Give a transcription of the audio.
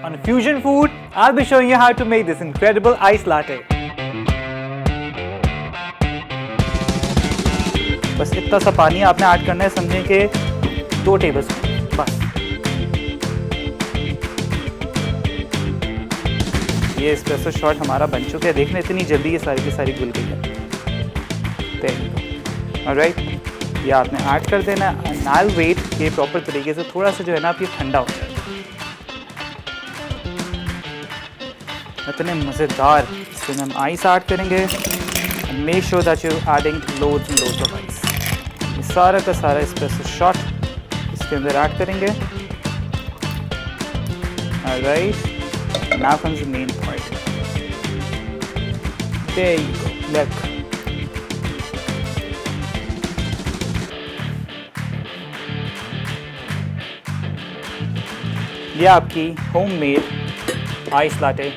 On Fusion Food, I'll be showing you how to make this incredible iced latte. बस इतना सा पानी आपने ऐड करना है, समझें कि 2 टेबलस्पून बस। ये एस्प्रेसो शॉट हमारा बन चुका है, देखने इतनी जल्दी ये सारी की सारी घुल गई है। ऑलराइट, ये आपने ऐड कर देना है। नाल वेट के प्रॉपर तरीके से थोड़ा सा जो है ना आप ये ठंडा हो जाए। इतने मज़ेदार इसमें हम आइस ऐड करेंगे। Make sure that you adding loads and loads of ice. ये सारा का सारा एस्प्रेसो शॉट इसके अंदर ऐड करेंगे। Alright, now comes the main part. There you go. Look. ये आपकी होममेड आइस लाटे